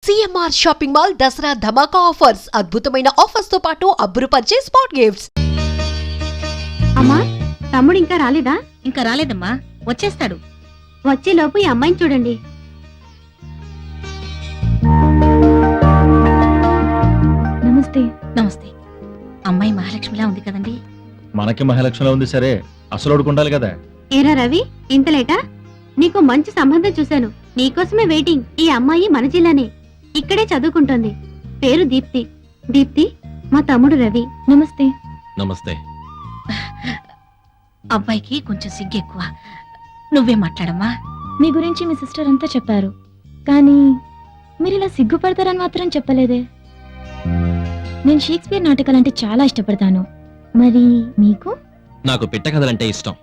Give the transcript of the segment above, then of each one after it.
CMR shopping mall Dasara ధమాకా offers. అద్భుతమైన offers తో పాటు అబ్బురుపరిచే స్పాట్ గిఫ్ట్స్. అమ్మా, తమ్ముడు ఇంకా రాలేదా? ఇంకా రాలేదమ్మా, వచ్చేస్తాడు. వచ్చేలోపు ఈ అమ్మాయిని చూడండి. నమస్తే. నమస్తే. అమ్మాయి మహాలక్ష్మిలా ఉంది కదండి? మనకి మహాలక్ష్మిలా ఉంది సరే, అసలు ఉండాలి కదా. ఏరా రవి, ఇంత లేటా? నీకు మంచి సంబంధం చూశాను, నీకోసమే వెయిటింగ్. ఈ అమ్మాయి మన జిల్లానే, ఇక్కడే చదువుకుంటోంది. పేరు దీప్తి. దీప్తి, మా తమ్ముడు రవి. నమస్తే. నమస్తే. అబ్బాయికి కొంచెం సిగ్గెక్కువ. నువ్వే మాట్లాడమ్మా. మీ గురించి మీ సిస్టర్ అంతా చెప్పారు, కానీ మీరు ఇలా సిగ్గుపడతారని మాత్రం చెప్పలేదే. నేను షేక్స్పియర్ నాటకాలంటే చాలా ఇష్టపడతాను. మరి మీకు? నాకు పిట్ట కథలంటే ఇష్టం.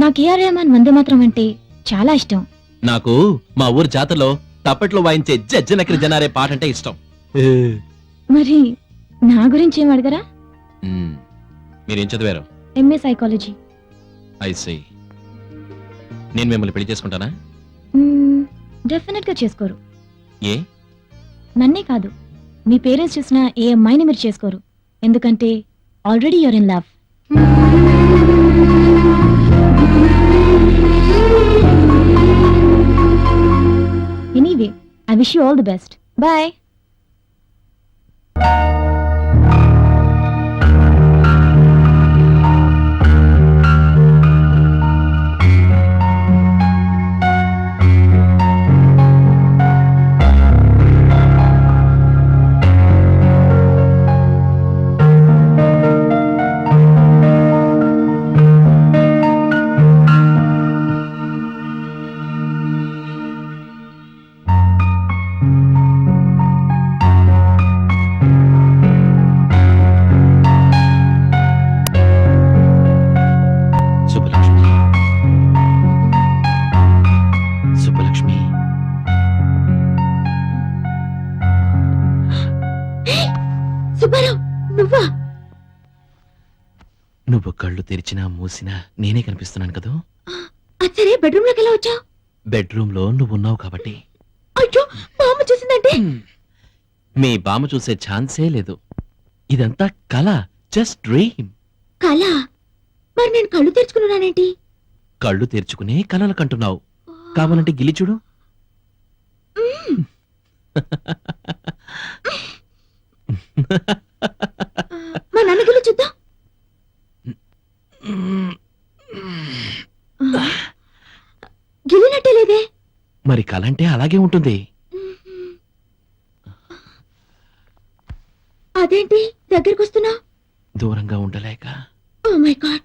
నాకు ఏఆర్ రెహమాన్ వందే మాత్రం అంటే చాలా ఇష్టం. నాకు మా ఊరు జాతరలో తప్పట్లో వాయించే జజ్జనకరి జనారే పాట అంటే ఇష్టం. మరి నా గురించి ఏం అడగరా? మీరేం చదివారు? MA psychology. ఐసీ. నేను మిమ్మల్ని పెళ్లి చేసుకుంటానా? డెఫినెట్ గా చేసుకోరు. ఏ? నన్నే కాదు, మీ పేరెంట్స్ చూసిన ఏ అమ్మాయిని మీరు చేసుకోరు. ఎందుకంటే already your in love. Anyway, I wish you all the best. Bye. నువ్వు కళ్ళు తెరిచినా మూసినా నేనే కనిపిస్తున్నాను కదా. సరే, బెడ్రూమ్ లోకి ఎలా వచ్చావు? బెడ్రూమ్ లో నువ్వు ఉన్నావు కాబట్టి. అయ్యో, బామ్మ చూసిందంటే? మీ బామ్మ చూసే ఛాన్సే లేదు. ఇదంతా కళ, జస్ట్ డ్రీమ్. కళ? మరి నేను కళ్ళు తెరుచుకున్నానేంటి? కళ్ళు తెరుచుకునే కలలు కంటున్నావు. కావాలంటే గిలి చూడు. మా నాన్న గిలి చూద్దాం. గిలినట్టే లేదే. మరి కళ అంటే అలాగే ఉంటుంది. అదేంటి దగ్గరికి వస్తున్నా? దూరంగా ఉండలేక. ఓ మై గాడ్,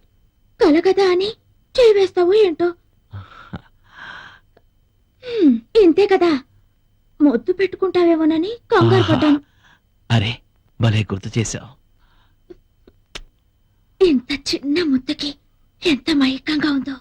కళ కదా అని చేయి వేస్తావో ఏంటో. ఇంతే కదా, ముద్దు పెట్టుకుంటావేమోనని కంగారు పడ్డాను. అరే, భలే గుర్తు చేశావు. ఇంత చిన్న ముద్దకి ఎంత మైకంగా ఉందో.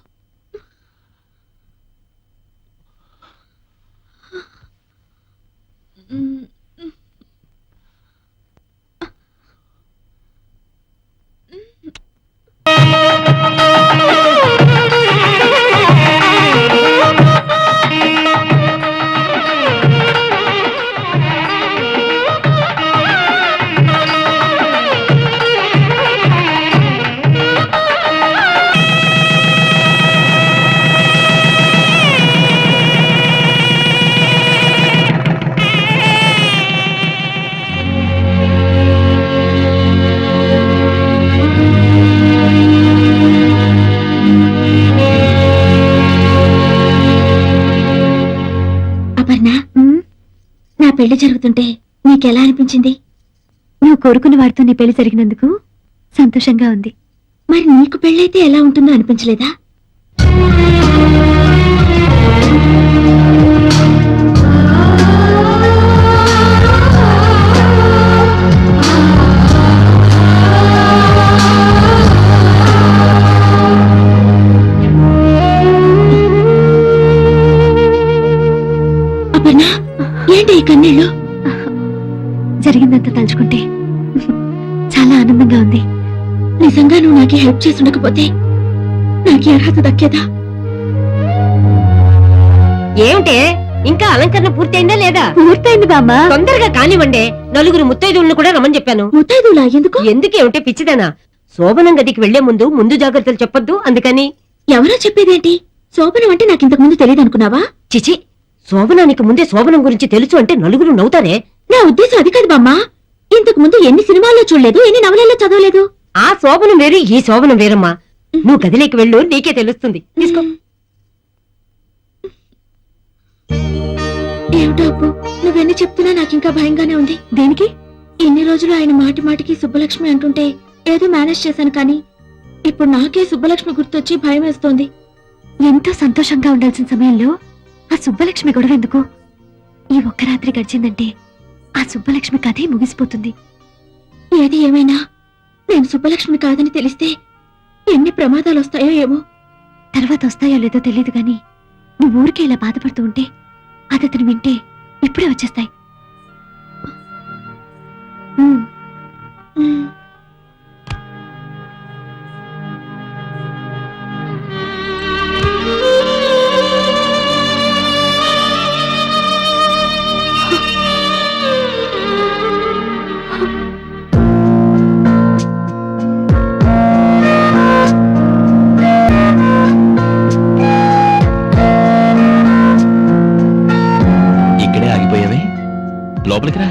నా పెళ్లి జరుగుతుంటే నీకెలా అనిపించింది? నువ్వు కోరుకున్న వాడితో నీ పెళ్లి జరిగినందుకు సంతోషంగా ఉంది. మరి నీకు పెళ్ళైతే ఎలా ఉంటుందో అనిపించలేదా? అపర్ణ, ఏంటి ఈ కన్నీళ్ళు? జరిగిందంతా తలుచుకుంటే చాలా ఆనందంగా ఉంది. నిజంగా నువ్వు నాకు హెల్ప్ చేసి ఉండకపోతే నాకు అర్హత దక్కేదా? ఏమిటే ఇంకా అలంకరణ పూర్తయిందా లేదా? పూర్తయింది బామ్మ. తొందరగా కానివ్వండి. నలుగురు ముత్తైదువులను కూడా రమ్మని చెప్పాను. ముత్తైదులా ఎందుకు? ఎందుకేమిటే పిచ్చిదానా? శోభనం గదికి వెళ్లే ముందు జాగ్రత్తలు చెప్పొద్దు, అందుకని. ఎవరో చెప్పేదేంటి? శోభనం అంటే నాకు ఇంతకు ముందు తెలియదు అనుకున్నావా? చిచి, శోభనానికి ముందే శోభనం గురించి తెలుసు అంటే నలుగురు నవ్వుతారే. నా ఉద్దేశం అది కాదు బామ్మ. ఇంతకు ముందు ఎన్ని సినిమాల్లో చూడలేదు, ఎన్ని నవలల్లో చదవలేదు. ఆ శోభనం వేరు, ఈ శోభనం వేరమ్మా. నువ్వు గదిలోకి వెళ్ళు, నీకే తెలుస్తుంది. తీసుకో. ఏమిటో అప్పు, నువ్వెన్ని చెప్తున్నా నాకింకా భయంగానే ఉంది. దేనికి? ఇన్ని రోజులు ఆయన మాటి మాటికి సుబ్బలక్ష్మి అంటుంటే ఏదో మేనేజ్ చేశాను, కానీ ఇప్పుడు నాకే సుబ్బలక్ష్మి గుర్తొచ్చి భయం వేస్తోంది. ఎంతో సంతోషంగా ఉండాల్సిన సమయంలో ఆ సుబ్బలక్ష్మి గొడవ ఎందుకు? ఈ ఒక్క రాత్రి గడిచిందంటే ఆ సుబ్బలక్ష్మి కథే ముగిసిపోతుంది. ఏది ఏమైనా నేను సుబ్బలక్ష్మి కాదని తెలిస్తే ఎన్ని ప్రమాదాలు వస్తాయో ఏమో. తర్వాత వస్తాయో లేదో తెలియదు, గాని నువ్వు ఊరికే ఇలా బాధపడుతూ ఉంటే అది అతను వింటే ఇప్పుడే వచ్చేస్తాయి. ఇక్కడే ఆగిపోయావే, లోపలికి రా.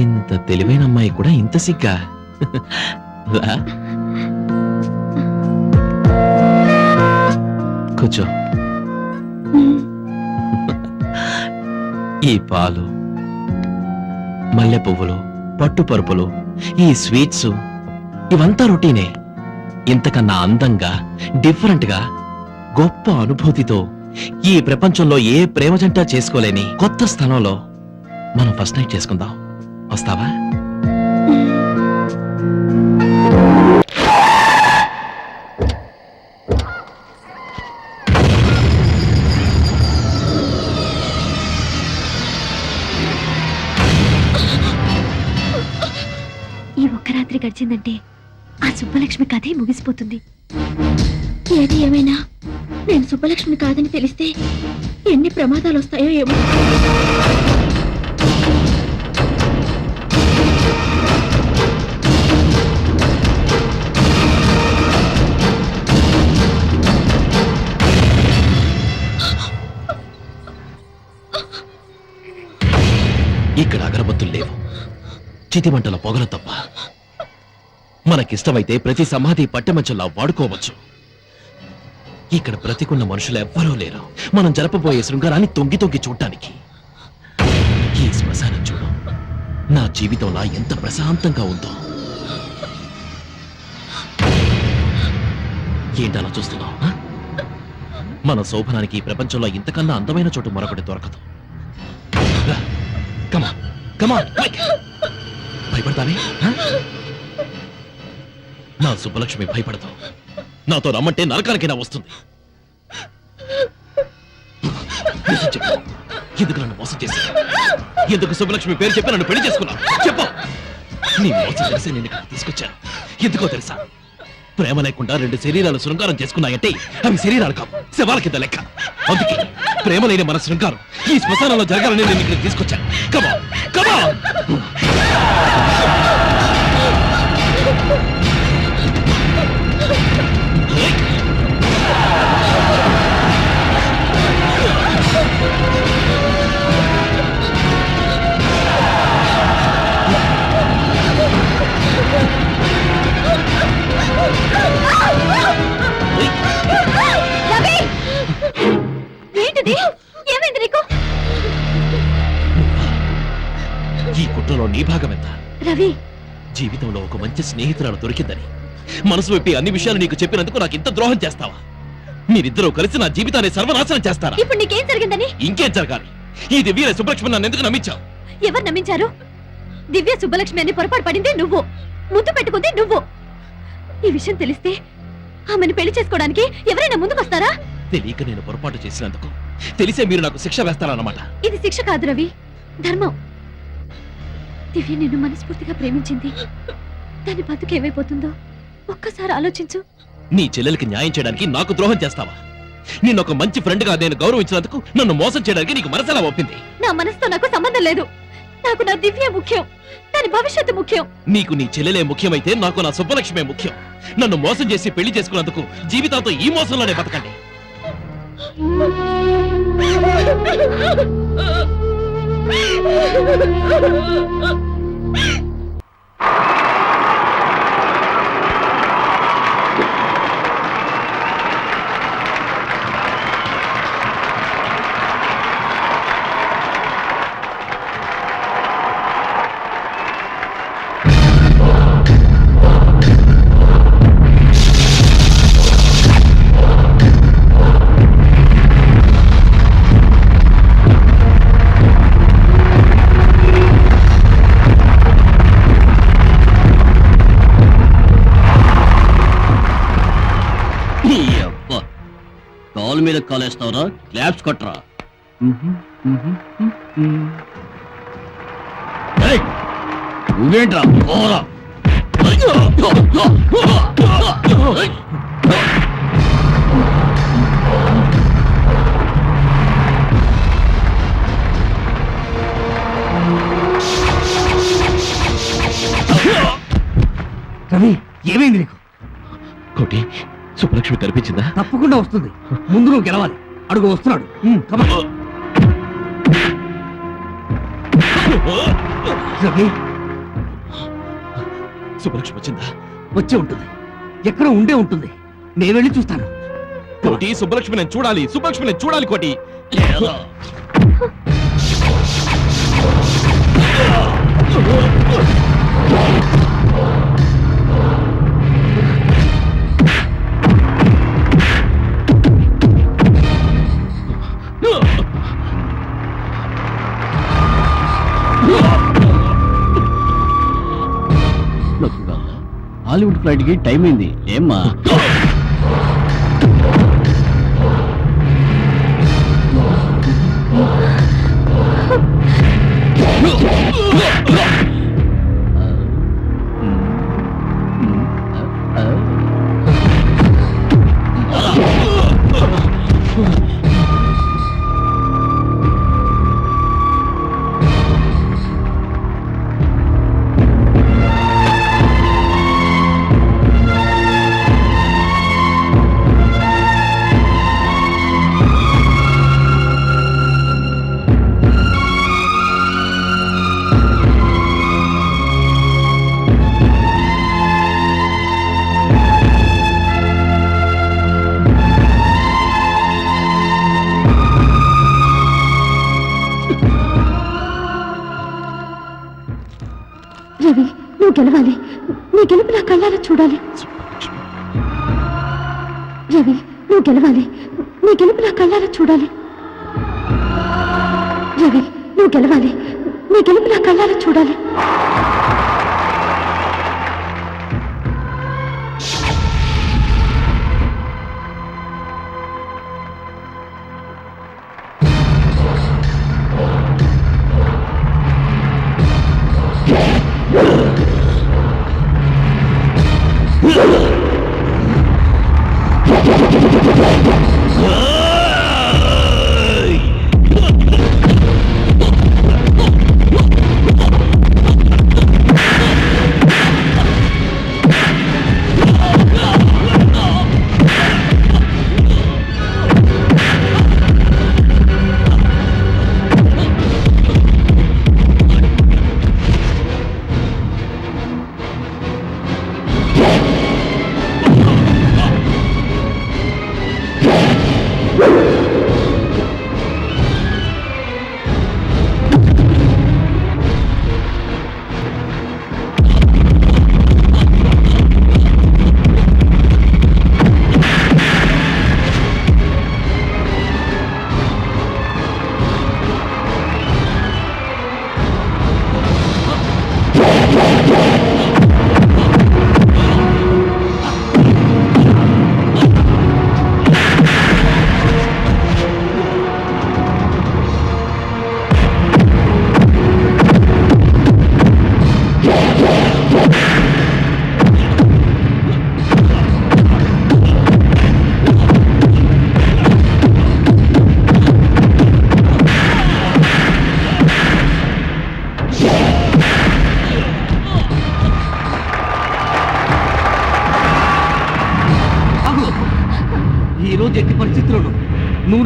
ఇంత తెలివైన అమ్మాయి కూడా ఇంత సిగ్గా? రా. కూర్చో. ఈ పాలు, మల్లె పువ్వులు, పట్టు పరుపులు, ఈ స్వీట్స్ ఇవంతా రొటీనే. ఇంతకన్నా అందంగా, డిఫరెంట్ గా, గొప్ప అనుభూతితో ఈ ప్రపంచంలో ఏ ప్రేమ జంట చేసుకోలేని కొత్త స్థలంలో మనం ఫస్ట్ నైట్ చేసుకుందాం. వస్తావా? ఈ ఒక్క రాత్రి గడిచిందంటే ఆ సుబ్బలక్ష్మి కథే ముగిసిపోతుంది. ఏది ఏమైనా నేను సుబ్బలక్ష్మి కాదని తెలిస్తే ఎన్ని ప్రమాదాలు వస్తాయో ఏమో. ఇక్కడ అగరబత్తులు లేవు, చితిమంటల పొగలు తప్ప. మనకిష్టమైతే ప్రతి సమాధి పట్టెమంచంలా వాడుకోవచ్చు. ఇక్కడ బ్రతికున్న మనుషులు ఎవ్వరూ లేరు మనం జరపబోయే శృంగారాన్ని తొంగి తొంగి చూడటానికి. ఈ శ్మశానం చూడు, నా జీవితంలో ఎంత ప్రశాంతంగా ఉందో. ఏంటలా చూస్తున్నావు? మన శోభనానికి ఈ ప్రపంచంలో ఇంతకన్నా అందమైన చోటు మరొకటి దొరకదు. రా, come on, come on, quick. భయపడతానే? నా సుబ్బలక్ష్మి భయపడదు. నాతో రమ్మంటే నరకానికైనా వస్తుంది. నిజం చెప్పు, ఎందుకు నన్ను మోసం చేశావు? ఎందుకు సుబ్బలక్ష్మి పేరు చెప్పి నన్ను పెళ్లి చేసుకున్నావు? చెప్పు. నీ మోసం తెలిసి నేను ఇక్కడ తీసుకొచ్చాను. ఎందుకో తెలుసా? ప్రేమ లేకుండా రెండు శరీరాలు శృంగారం చేసుకున్నాయంటే అవి శరీరాలు కావు, శవాల కింద లెక్క. అందుకే ప్రేమ లేని మన శృంగారం ఈ శ్మశానంలో జరగాలని నేను ఇక్కడ తీసుకొచ్చాను. కమా కమా. ఏంటిది? ఏమైంది నీకు? ఈ కుట్రలో నీ భాగం ఎంత? రవి, జీవితంలో ఒక మంచి స్నేహితురాలు దొరికిందని మనసు వైపి అన్ని విషయాలు నీకు చెప్పినందుకు నాకు ఇంత ద్రోహం చేస్తావా? మీరిద్దరూ కలిసి నా జీవితాన్ని సర్వనాశనం చేస్తారా? ఇప్పుడు నీకేం జరిగిందని? ఇంకేం జరగాలి? ఈ దివ్య సుబ్బలక్ష్మి నన్ను ఎందుకు నమ్మించావు? ఎవరు నమ్మించారు? దివ్య సుబ్బలక్ష్మి అని పొరపాటు పడింది నువ్వు, ముద్దు పెట్టుకుంది నువ్వు. ఈ విషయం తెలిస్తే ఆమెను పెళ్లి చేసుకోవడానికి ఎవరైనా ముందుకొస్తారా? తెలియక నేను పొరపాటు చేసినందుకు తెలిసే మీరు నాకు శిక్ష వేస్తారన్నమాట. ఇది శిక్ష కాదు రవి, ధర్మం. దివ్య నిన్ను మనస్ఫూర్తిగా ప్రేమించింది. దాని బతుకు ఏమైపోతుందో ఒక్కసారి ఆలోచించు. నీ చెల్లెలకి న్యాయం చేయడానికి నాకు ద్రోహం చేస్తావా? నిన్ను ఒక మంచి ఫ్రెండ్ గా నేను గౌరవించినందుకు నన్ను మోసం చేయడానికి నీకు మనసెలా ఒప్పింది? నా మనసుతో నాకు సంబంధం లేదు. నాకు నా దివ్య ముఖ్యం, దాని భవిష్యత్తు ముఖ్యం. నీకు నీ చెల్లెలే ముఖ్యమైతే నాకు నా సుబ్బలక్ష్మే ముఖ్యం. నన్ను మోసం చేసి పెళ్లి చేసుకున్నందుకు జీవితాంతో ఈ మోసంలోనే బతకండి. కాలు మీద కాలేస్తావరా? క్లాప్స్ కొట్టరా? నువ్వేంట్రా? పోరా! రవి, ఏమైంది నీకు? కోటి, సుబ్బలక్ష్మి కనిపించిందా? తప్పకుండా వస్తుంది. ముందు నువ్వు గెలవాలి. అడుగు వస్తున్నాడు. come on. రవి, సుబ్బలక్ష్మి వచ్చిందా? వచ్చే ఉంటుంది. ఎక్కడ ఉండే ఉంటుంది. నేను వెళ్ళి చూస్తాను. కోటి, సుబ్బలక్ష్మి నేను చూడాలి. సుబ్బలక్ష్మి నేను చూడాలి కోటి. హాలీవుడ్ ఫ్లైట్ కి టైం అయింది. ఏమ్మా? రవి, నువ్వు గెలవాలి. నీ గెలుపు నా కళ్ళారా చూడాలి. రవి, నువ్వు గెలవాలి. నీ గెలుపు నా కళ్ళారా చూడాలి. రవి, నువ్వు గెలవాలి. నీ గెలుపు నా కళ్ళారా చూడాలి.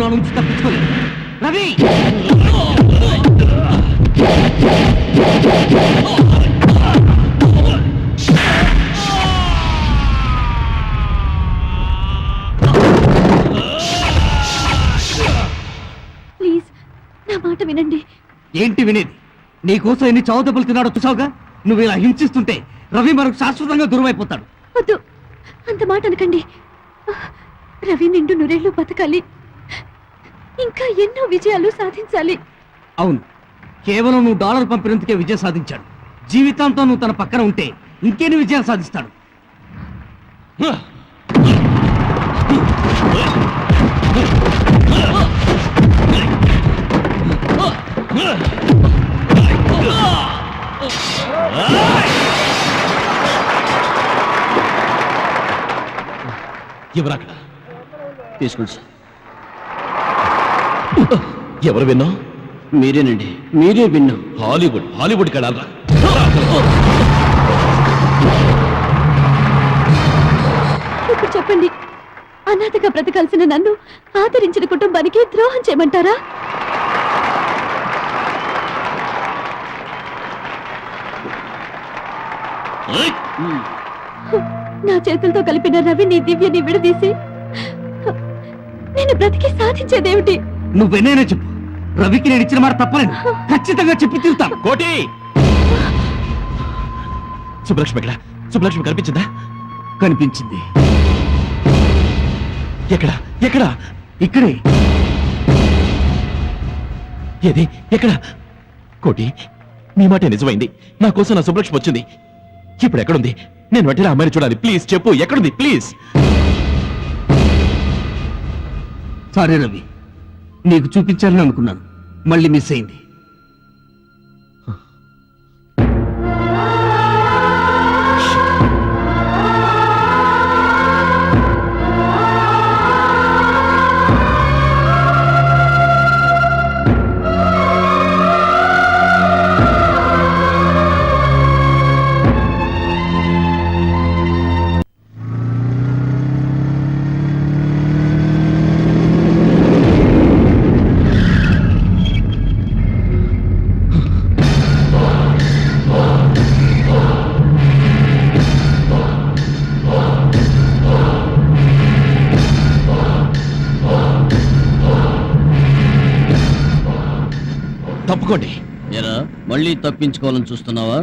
ఇందులో నుంచి తప్పించుకోలేదు. రవి ప్లీజ్ నా మాట వినండి. ఏంటి వినేది? నీకోసం ఎన్ని చావు దెబ్బలు తిన్నాడో చూసావుగా. నువ్వు ఇలా హింసిస్తుంటే రవి మనకు శాశ్వతంగా దూరమైపోతాడు. వద్దు, అంత మాట అనకండి. రవి నిండు నూరేళ్లు బతకాలి, ఇంకా ఎన్నో విజయాలు సాధించాలి. అవును, కేవలం నువ్వు డాలర్ పంపినందుకే విజయం సాధించాడు. జీవితాంతం నువ్వు తన పక్కన ఉంటే ఇంకెన్ని విజయాలు సాధిస్తాడు. ఎవరక్కడ? తీసుకోండి సార్. ఎవరు విన్నా? మీరేనండి, మీరే విన్నాం. హాలీవుడ్ కడాలరా. ఇప్పుడు చెప్పండి, అనాథగా బ్రతకాల్సిన నన్ను ఆదరించిన కుటుంబానికి ద్రోహం చేయమంటారా? నా చేతులతో కలిపిన రవి నీ దివ్యని విడదీసి నేను బ్రతికి సాధించేదేమిటి? నువ్వెన్నైనా చెప్పు, రవికి నేను ఇచ్చిన మాట తప్పలేదు. ఖచ్చితంగా చెప్పి తీరుతాను. కోటి! సుబ్బలక్ష్మి ఎక్కడ? సుబ్బలక్ష్మి కనిపించిందా? కనిపించింది. ఎక్కడ? ఎక్కడ? ఇక్కడే. ఏది? ఎక్కడ? కోటి, నీ మాట నిజమైంది. నా కోసం నా సుబ్బలక్ష్మి వచ్చింది. ఇప్పుడు ఎక్కడుంది? నేను వెంటనే అమ్మాయిని చూడాలి. ప్లీజ్ చెప్పు, ఎక్కడుంది? ప్లీజ్. సారీ రవి, నీకు చూపించాలని అనుకున్నాను, మళ్ళీ మిస్ అయింది. తప్పుకోండి. ఎరా, మళ్ళీ తప్పించుకోవాలని చూస్తున్నావా?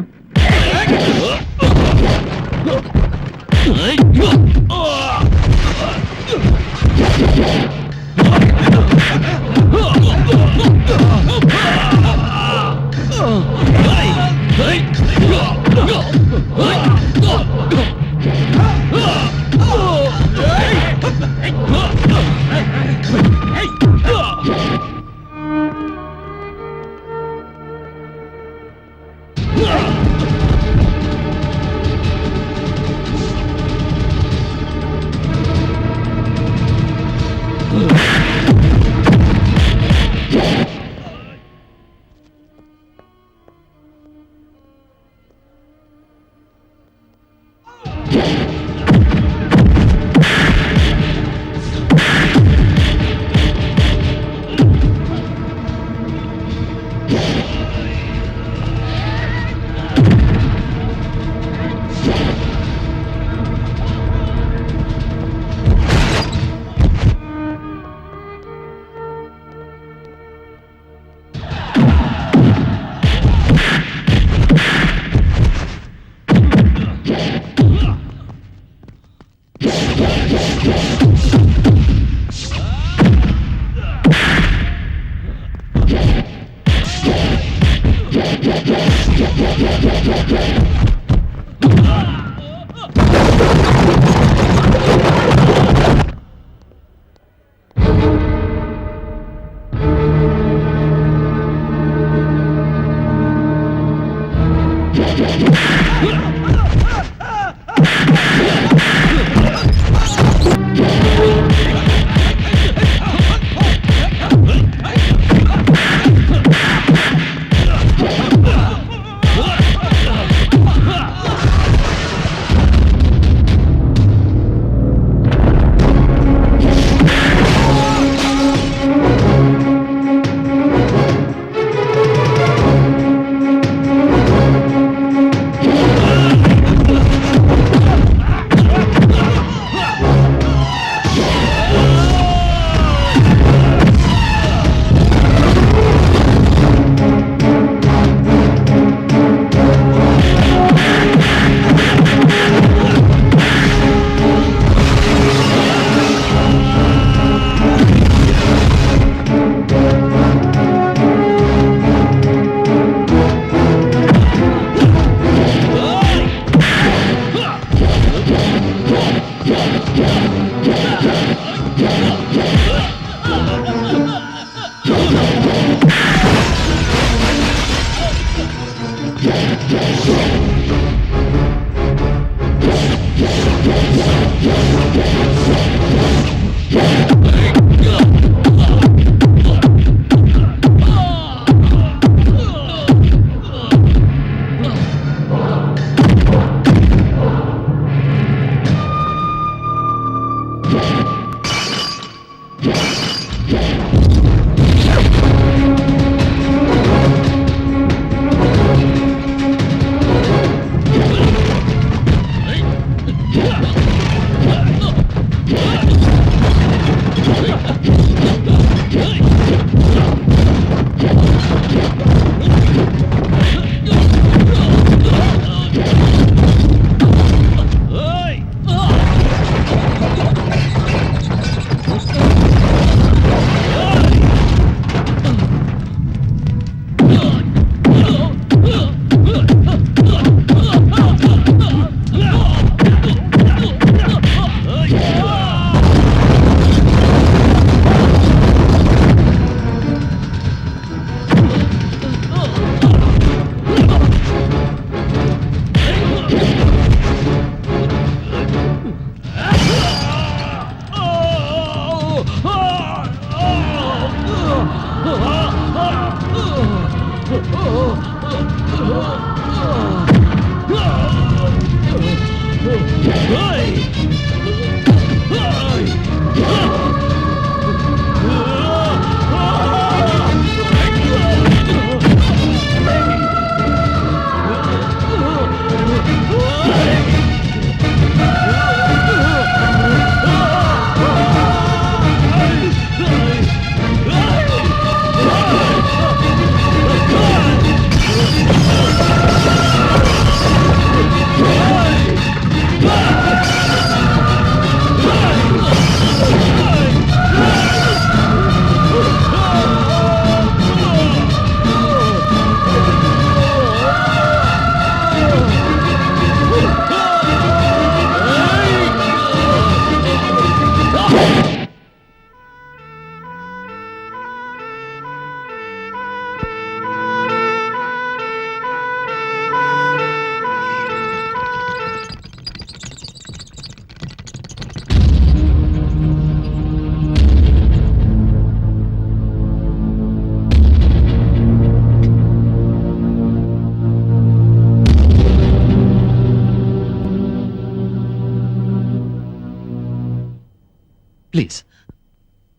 ప్లీజ్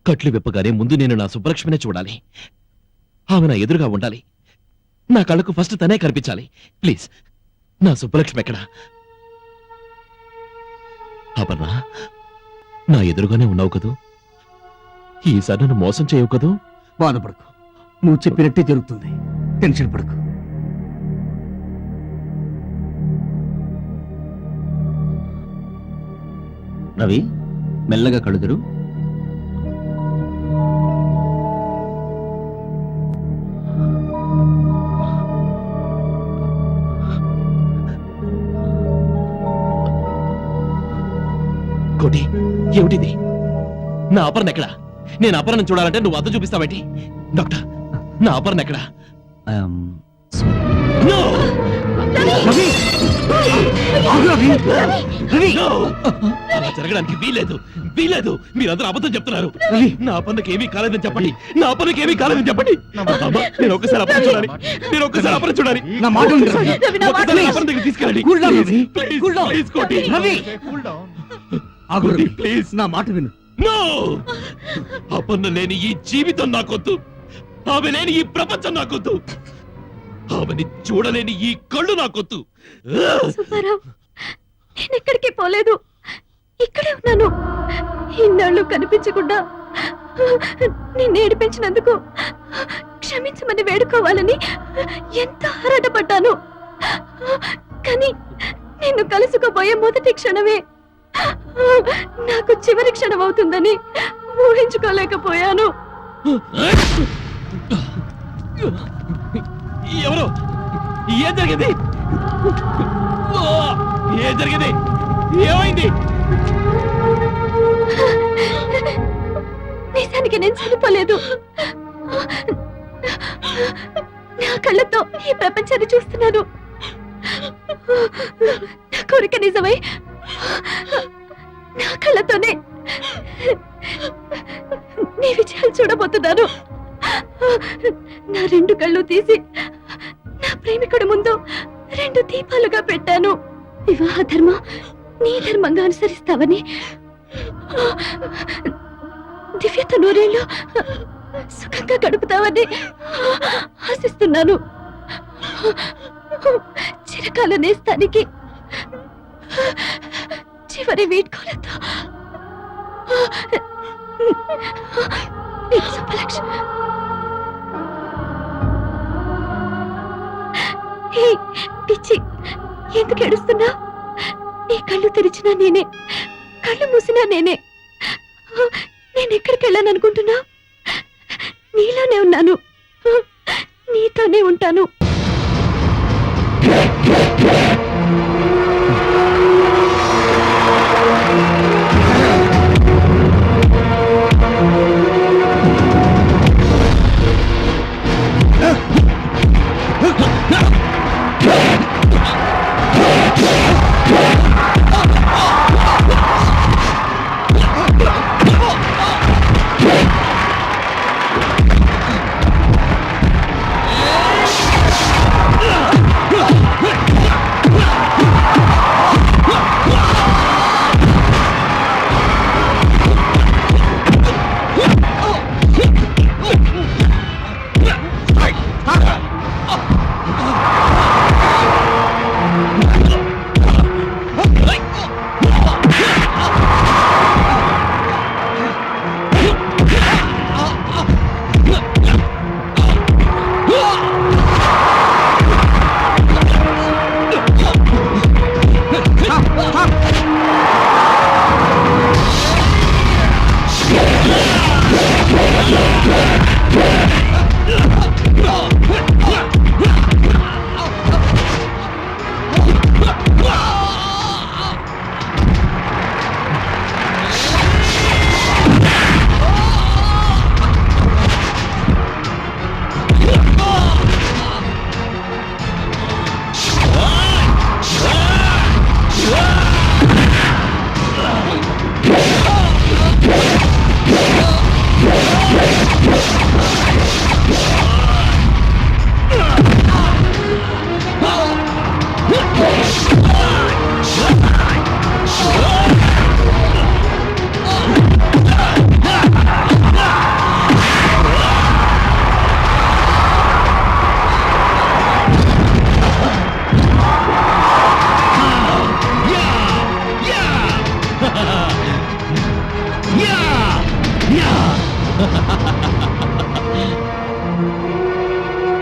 కట్లు విప్పగానే ముందు నేను నా సుబ్బలక్ష్మినే చూడాలి. ఆమె నా ఎదురుగా ఉండాలి. నా కళ్ళకు ఫస్ట్ తనే కనిపించాలి. ప్లీజ్ నా సుబ్బలక్ష్మి ఎక్కడా? అపర్ణ, నా ఎదురుగానే ఉన్నావు కదూ? ఈసారి నన్ను మోసం చేయవు కదూ? బాధపడకు, నువ్వు చెప్పినట్టే జరుగుతుంది. టెన్షన్ పడకు. రవి మెల్లగా కడుదురు. కోటి, ఏమిటిది? నా అపర్ణ ఎక్కడా? నేను అపర్ణను చూడాలంటే నువ్వు అద్దం చూపిస్తావేంటి? డాక్టర్, నా అపర్ణ ఎక్కడా? No! రవి! ఆగు రవి! రవి! No! అలా జరగడానికి వీలేదు. మీరందరూ అబద్ధం చెప్తున్నారు. రవి! నా అపర్ణకి ఏమీ కాలేదని చెప్పండి. అమ్మా, నేను ఒక్కసారి అపర్ణ చూడాలి. నా మాట విను, రవి. ఒక్కసారి Please. అపర్ణ దగ్గరికి తీసుకెళ్ళండి. Cool down, Ravi. Please, Cool down. please, కోటి. రవి! ఆగు రవి, Please. నా మాట విను. No! అపర్ణ లేని ఈ జీవితం నాకొద్దు. ఆమె లేని ఈ ప్రపంచం నాకొద్దు. ఆమెని చూడలేని ఈ కళ్ళు నాకొద్దు. సుబ్బారావు, నేను ఎక్కడికి పోలేదు, ఇక్కడే ఉన్నాను. ఇన్నాళ్ళు కనిపించకుండా నిన్ను ఏడిపించినందుకు క్షమించమని వేడుకోవాలని ఎంత ఆరాటపడ్డాను. కానీ నిన్ను కలుసుకోబోయే మొదటి క్షణమే నాకు చివరి క్షణం అవుతుందని ఊహించుకోలేకపోయాను. ఎవరు? ఏం జరిగింది? ఏం జరిగింది? ఏమైంది? నిజానికి నేను చనిపోలేదు. నా కళ్ళతో ఈ ప్రపంచాన్ని చూస్తున్నాను. నా కోరిక నిజమై నా కళ్ళతోనే నీ విజయాలు చూడబోతున్నాను. నా రెండు కళ్ళు తీసి నా ప్రేమికుడి ముందు రెండు దీపాలుగా పెట్టాను. వివాహ ధర్మం నీ ధర్మంగా అనుసరిస్తావని, దివ్యత నూరేళ్ళు సుఖంగా గడుపుతావని ఆశిస్తున్నాను. చిరకాల నేస్తానికి చివరి వీడ్కోలతో నీకు శుభలక్ష్మి. హే పిచ్చి, ఎందుకు ఏడుస్తున్నా? నీ కళ్ళు తెరిచినా నేనే, కళ్ళు మూసినా నేనే. నేను ఎక్కడికి వెళ్ళాను అనుకుంటున్నా? నీలోనే ఉన్నాను, నీతోనే ఉంటాను.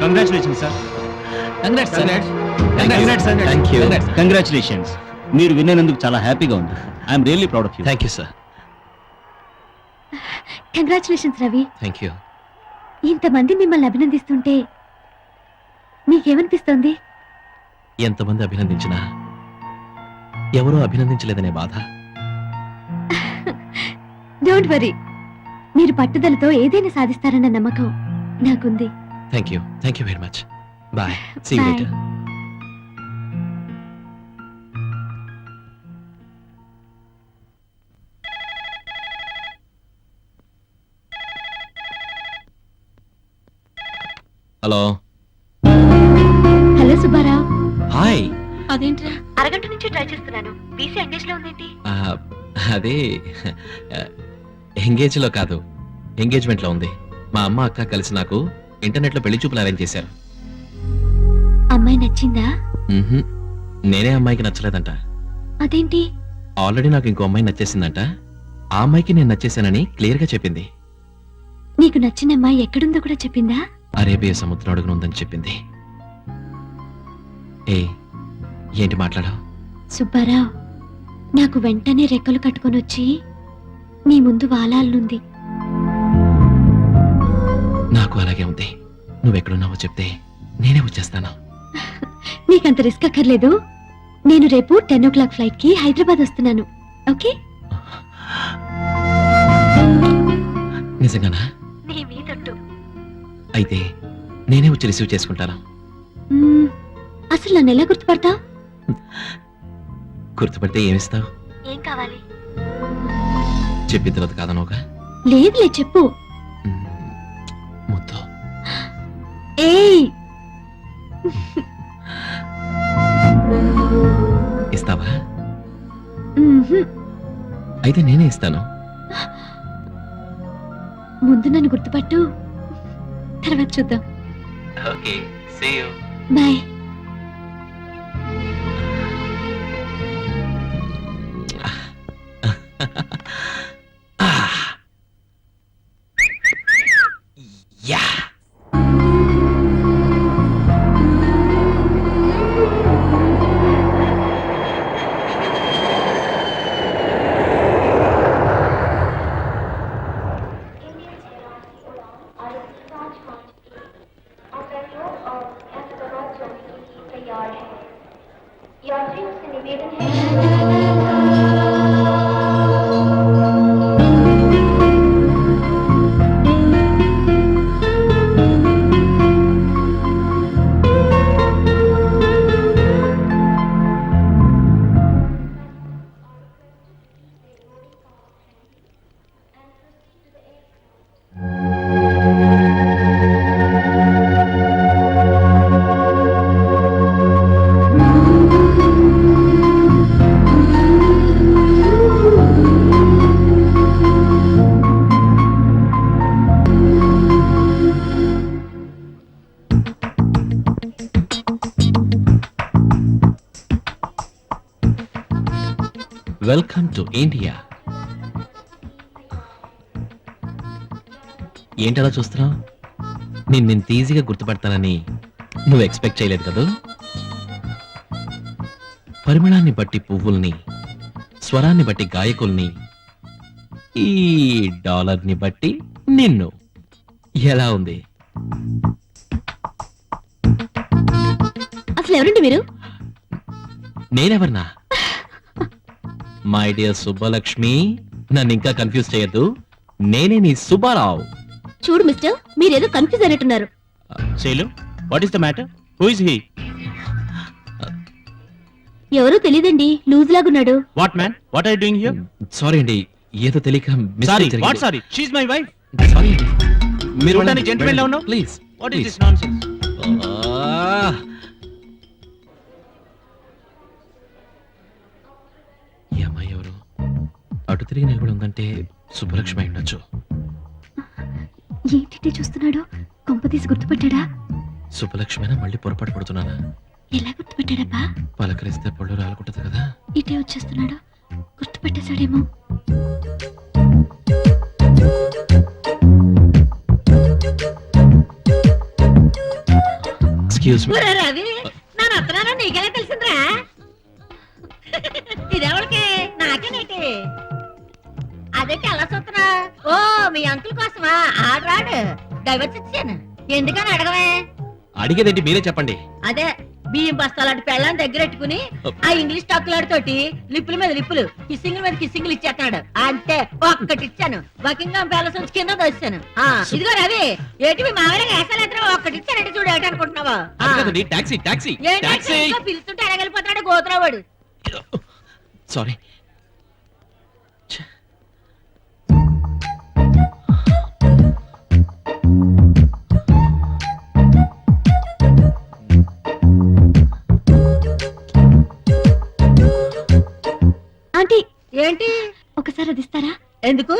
Congratulations sir. కంగ్రాచులేషన్స్. మీరు విన్నందుకు చాలా హ్యాపీగా ఉంది. I'm really proud of you. Thank you sir. Congratulations Ravi. Thank you. ఇంతమంది మిమ్మల్ని అభినందిస్తుంటే మీకేమనిపిస్తోంది? ఎంతమంది అభినందించినా ఎవరూ అభినందించలేదనే బాధ. డోంట్ వరీ, మీరు పట్టుదలతో ఏదైనా సాధిస్తారన్న నమ్మకం నాకుంది. Thank you very much. Bye. See you Bye. Later. Hello. Hello Subbarao. Hi. అదేంట్రా? అరగంట నుంచి ట్రై చేస్తున్నాను. పీసీ ఎంగేజ్ లో ఉందేంటి? అదే ఎంగేజ్లో కాదు, ఎంగేజ్మెంట్లో ఉంది. మా అమ్మ అక్క కలిసి నాకు ఇంటర్నెట్లో పెళ్లి చూపులు అరేంజ్ చేశారు. అమ్మాయి నచ్చిందా? మ్మ్హ్మ్. నేనే అమ్మాయికి నచ్చలేదంట. అదేంటి? ఆల్రెడీ నాకు ఇంకో అమ్మాయి నచ్చేసిందంట. ఆ అమ్మాయికి నేను నచ్చేసానని క్లియర్గా చెప్పింది. నీకు నచ్చిన అమ్మాయి ఎక్కడుందో కూడా చెప్పిందా? అరేబియా సముద్రం అడుగున ఉందని చెప్పింది. ఏంటి మాట్లాడావు? సుబ్బారావు, నాకు వెంటనే రెక్కలు కట్టుకొని వచ్చి నీ ముందు వాలాలనుంది. నాకు అలాగే ఉంది. నువ్వెక్కడున్నావో చెప్తే నేనే వచ్చేస్తాను. నీకంత రిస్క్ అక్కర్లేదు. నేను రేపు 10 o'clock ఫ్లైట్ కి హైదరాబాద్ వస్తున్నాను. ఓకే? నిజంగానా? నీ మీదొట్టు. అయితే నేనే వచ్చి రిసీవ్ చేసుకుంటాను. అసలు నన్ను ఎలా గుర్తుపడతావు? గుర్తుపడితే ఏమిస్తావు? ఏం కావాలి? చెప్పిన తర్వాత కాదనోగా. లేదులే, చెప్పు. ముద్దు. ఏయ్, ఇస్తావా? మ్మ్హ్మ్. అయితే నేనే ఇస్తాను. ముందు నన్ను గుర్తుపట్టు, తర్వాత చూద్దాం. Okay, see you. Bye. Yeah. यात्रियों से निवेदन है వెల్కమ్ టు ఇండియా. ఏంటలా చూస్తున్నావు? నేను ఈజీగా గుర్తుపడతానని నువ్వు ఎక్స్పెక్ట్ చేయలేదు కదూ. పరిమళాన్ని బట్టి పువ్వుల్ని, స్వరాన్ని బట్టి గాయకుల్ని, ఈ డాలర్ని బట్టి నిన్ను. ఎలా ఉంది? అసలు ఎవరండి మీరు? నేనెవర్నా? మై డియర్ సుబ్బలక్ష్మి, నన్ను ఇంకా కన్ఫ్యూజ్ చేయొద్దు. నేనే నీ సుబ్బారావు. చూడు మిస్టర్, మీరేదో కన్ఫ్యూజ్ అయినట్టున్నారు. Shailu, what is the matter? Who is he? ఎవరూ తెలియదండి, లూజ్ లాగున్నాడు. What man? What are you doing here? Sorry అండి, ఏదో తెలియక sorry, what sorry? She is my wife. Sorry మీరు ఉండడానికి gentleman లా ఉన్నావు? Please. What is this nonsense? ఈ అమ్మాయి ఎవరు? అటు తిరిగి నిలబడి ఉందంటే సుబ్బలక్ష్మి అయి ఉండొచ్చు. ఏంటి చూస్తున్నాడు? కొంపతీసి గుర్తుపట్టాడా? సుబ్బలక్ష్మినా మళ్ళీ పొరపాటు పడుతున్నానా? ఎలా గుర్తుపట్టాడబ్బా? పలకరిస్తే పళ్ళు రాలుకుంటది కదా. ఇటే వచ్చేస్తున్నాడు, గుర్తుపట్టేశాడేమో. Excuse me. రవి నా నత్తనానో నీకెలా తెలిసిందిరా? ఇదెవరికి? నాకేనేటి? అదేంటి అలా చూస్తున్నా? ఓ మీ అంకుల్ కోసమా? ఆడరాడు డైవర్స్ ఇచ్చాను. ఎందుకని అడగవే? అడిగేదేంటి మీరే చెప్పండి. అదే బియ్యం బస్తాలాంటి పెళ్ళాన్ని దగ్గరెట్టుకుని ఆ ఇంగ్లీష్ టాకులాడితోటి లిప్పుల మీద లిప్పులు, కిస్సింగ్ల మీద కిస్సింగ్లు ఇచ్చేస్తున్నాడు. అంతే, ఒక్కటి ఇచ్చాను. బకింగ్హామ్ ప్యాలెస్ నుంచి కింద దోశాను. ఇదిగో రవి, ఏంటి మీ మామయ్య వేసాలేత్రం ఒక్కటి ఇచ్చానంటే చూడు, ఏంటి అనుకుంటున్నావా? అడగదండి, టాక్సీ టాక్సీ టాక్సీ. పిలుస్తుంటే అడగలిపోతాడు గోతురావాడు. సారీ. ఆంటీ ఏంటి? ఒకసారి అది ఇస్తారా? ఎందుకు?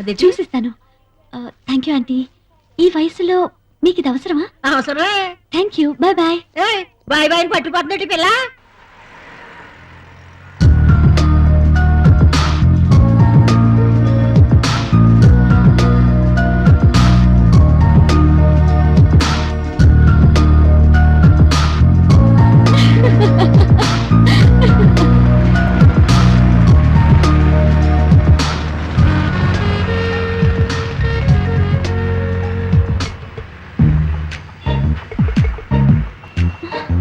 అది చూసిస్తాను. Thank you aunty. ఈ వయసులో మీకు ఇది అవసరమా? అవసరమే. Thank you. Bye bye. Bye bye పట్టుకుపోతున్నట్టు పిల్ల.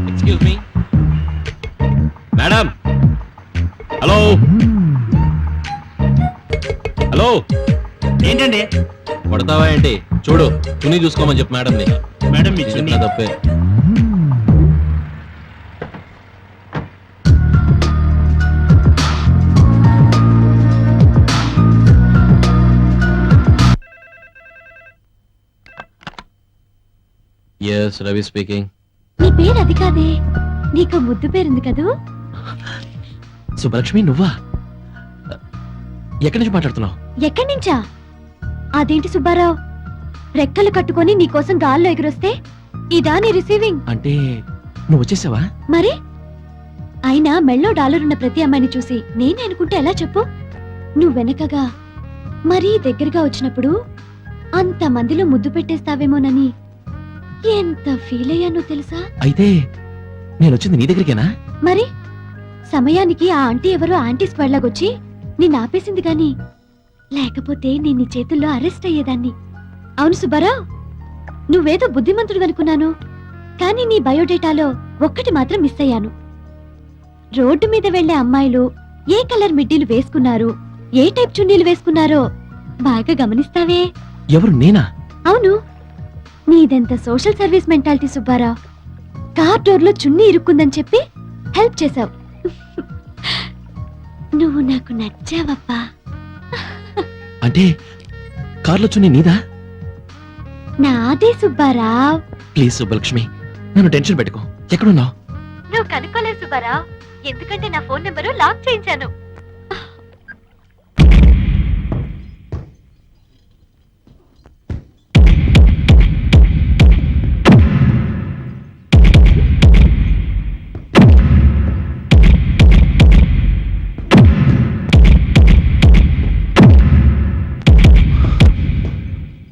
Excuse me madam. Hello hello. ఏంటండి కొడతావా ఏంటి? చూడు, తుని చూసుకోమని చెప్పు మేడం ని. మేడం మీ ఇది చున్నీ. నా తప్పే. Yes, Ravi speaking. నీ పేరు అది కాదే, నీకు ముద్దు పేరుంది కదూ. సుబ్బలక్ష్మి నువ్వా? ఎక్కడి నుంచి మాట్లాడుతున్నావు? ఎక్కడి నుంచా? అదేంటి సుబ్బారావు, రెక్కలు కట్టుకొని నీకోసం గాల్లో ఎగురొస్తే ఇదా నీ రిసీవింగ్? అంటే నువ్వు వచ్చేసావా? మరి అయినా మెళ్ళో డాలర్ ఉన్న ప్రతి అమ్మాయిని చూసి నేనే అనుకుంటే ఎలా చెప్పు? నువ్వు వెనకగా మరీ దగ్గరగా వచ్చినప్పుడు అంత మందిలో ముద్దు పెట్టేస్తావేమోనని ఎంత ఫీల్ అయ్యానో తెలుసా? అయితే నేను వచ్చింది నీ దగ్గరికేనా? మరి సమయానికి ఆ ఆంటీ ఎవరో ఆంటీ స్క్వాడ్ లాగొచ్చి నిన్ను ఆపేసింది గాని లేకపోతే నేను నీ చేతుల్లో అరెస్ట్ అయ్యేదాన్ని. అవును సుబ్బారావు, నువ్వేదో బుద్ధిమంతుడు అనుకున్నాను, కానీ నీ బయోడేటాలో ఒక్కటి మాత్రం మిస్ అయ్యాను. రోడ్డు మీద వెళ్లే అమ్మాయిలు ఏ కలర్ మిడ్డీలు వేసుకున్నారు, ఏ టైప్ చున్నీలు వేసుకున్నారో బాగా గమనిస్తావే? ఎవరు, నేనా? అవును, నీదెంత social service mentality Subbarao. Car door లో చున్నీ ఇరుక్కుందని చెప్పి హెల్ప్ చేశావు. నువ్వు నాకు నచ్చావప్పా. అంటే కార్లో చున్నీ నీదా? నాదే సుబ్బారావు. ప్లీజ్ సుబ్బలక్ష్మి, నన్ను టెన్షన్ పెట్టుకో. ఎక్కడున్నావు? నువ్వు కనుక్కోలేదు సుబ్బారావు, ఎందుకంటే నా ఫోన్ నెంబరు లాక్ చేయించాను.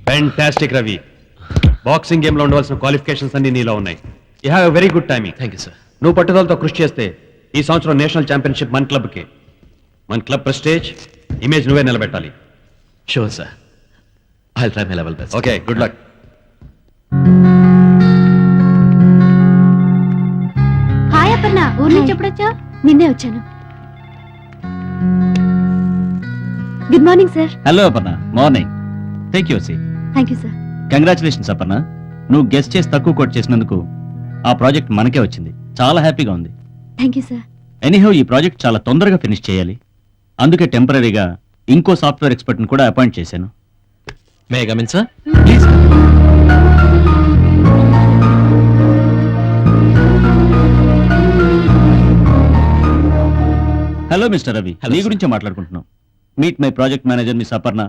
ఫ్యాంటాస్టిక్ రవి. బాక్సింగ్ గేమ్ లో ఉండవలసిన క్వాలిఫికేషన్స్ అన్ని నీలో ఉన్నాయి. You have a very good timing. Thank you sir. నువ్వు పట్టుదలతో కృషి చేస్తే ఈ సంవత్సరం నేషనల్ ఛాంపియన్షిప్ మన క్లబ్కి. మన క్లబ్ ప్రెస్టేజ్, ఇమేజ్ నువ్వే నిలబెట్టాలి. Sure sir, I will try my level best. Okay, good luck. Hi Aparna, ఊరు నుంచి ఎప్పుడొచ్చా? నిన్నే వచ్చాను. Good morning sir. Hello Aparna, morning. Take your seat. Thank you sir. Congratulations Aparna, నువ్వు గెస్ట్ చేసి తక్కువ కోట్ చేసినందుకు ఆ ప్రాజెక్ట్ మనకే వచ్చింది. చాలా హ్యాపీగా ఉంది. Thank you sir. ఎనీహౌ ఈ ప్రాజెక్ట్ చాలా తొందరగా ఫినిష్ చేయాలి, అందుకే టెంపరీగా ఇంకో సాఫ్ట్వేర్ ఎక్స్పర్ట్ని కూడా అపాయింట్ చేశాను. May I come in sir? Please. Hello mister Ravi, Hello, నీ sir. గురించే మాట్లాడుకుంటున్నాం. Meet my project manager miss Aparna.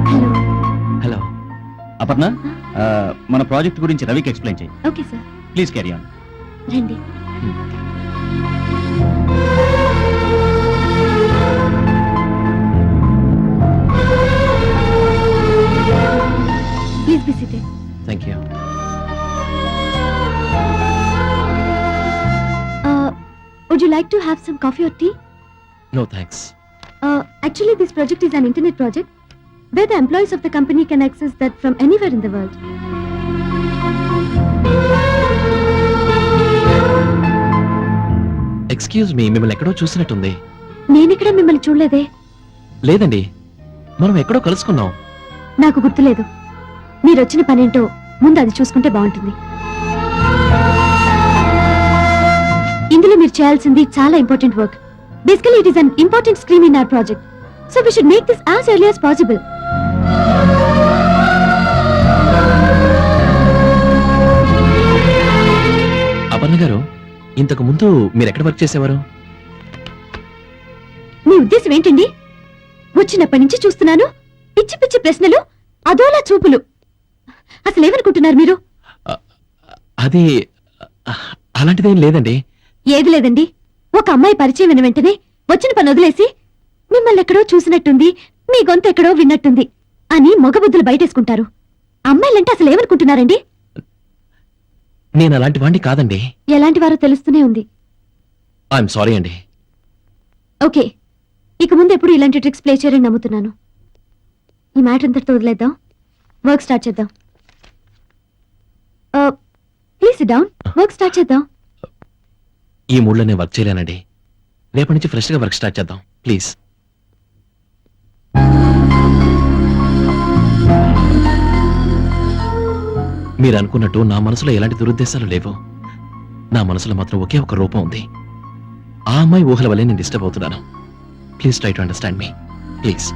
Hello. Hello. Aparna, మన ప్రాజెక్ట్ గురించి రవికి ఎక్స్ప్లెయిన్ చేయి. Okay sir. Please carry on. రండి. like to have some coffee or tea? No thanks. Actually, this project is an internet project where the employees of the company can access that from anywhere in the world. Excuse me, మిమ్మల్ని ఎక్కడో చూసినట్టుంది. నేనిక్కడ మిమ్మల్ని చూడలేదే. లేదండి, మనం ఎక్కడో కలుసుకున్నాం. నాకు గుర్తులేదు. మీరు వచ్చిన పనేంటో ముందు అది చూసుకుంటే బాగుంటుంది. ఇందులో మీరు చేయాల్సింది చాలా important work. Basically it is an important stream in our project. So we should make this as early as possible. Aparna garu, ఇంతకు ముందు మీరు ఎక్కడ వర్క్ చేసేవారు? మీ ఉద్దేశం ఏంటండి? వచ్చినప్పటి నుంచి చూస్తున్నాను పిచ్చి పిచ్చి ప్రశ్నలు, అదోలా చూపులు. అసలు ఏమనుకుంటున్నారు మీరు? అది అలాంటిదేం లేదండి. ఏది లేదండి. ఒక అమ్మాయి పరిచయం అయిన వెంటనే వచ్చిన పని వదిలేసి మిమ్మల్ని ఎక్కడో చూసినట్టుంది, మీ గొంతు ఎక్కడో విన్నట్టుంది అని మగబుద్ధులు బయటేసుకుంటారు. అమ్మాయిలంటే అసలు ఏమనుకుంటున్నారండి? నేను అలాంటి వాడిని కాదండి. ఎలాంటి వారో తెలుస్తూనే ఉంది. ఐఎమ్ సారీ అండి. ఓకే, ఇక ముందు ఎప్పుడు ఇలాంటి ట్రిక్స్ ప్లే చేయరని నమ్ముతున్నాను. ఈ మ్యాటర్ అంతటితో వదిలేద్దాం, వర్క్ స్టార్ట్ చేద్దాం. Please SIT down, work start చేద్దాం. ఈ మూడ్లో నేను వర్క్ చేయలేనండి. రేపటి నుంచి ఫ్రెష్గా వర్క్ స్టార్ట్ చేద్దాం ప్లీజ్. మీరు అనుకున్నట్టు నా మనసులో ఎలాంటి దురుద్దేశాలు లేవు. నా మనసులో మాత్రం ఒకే ఒక రూపం ఉంది. ఆ అమ్మాయి ఊహల వల్లే నేను డిస్టర్బ్ అవుతున్నాను. Please try to understand me please.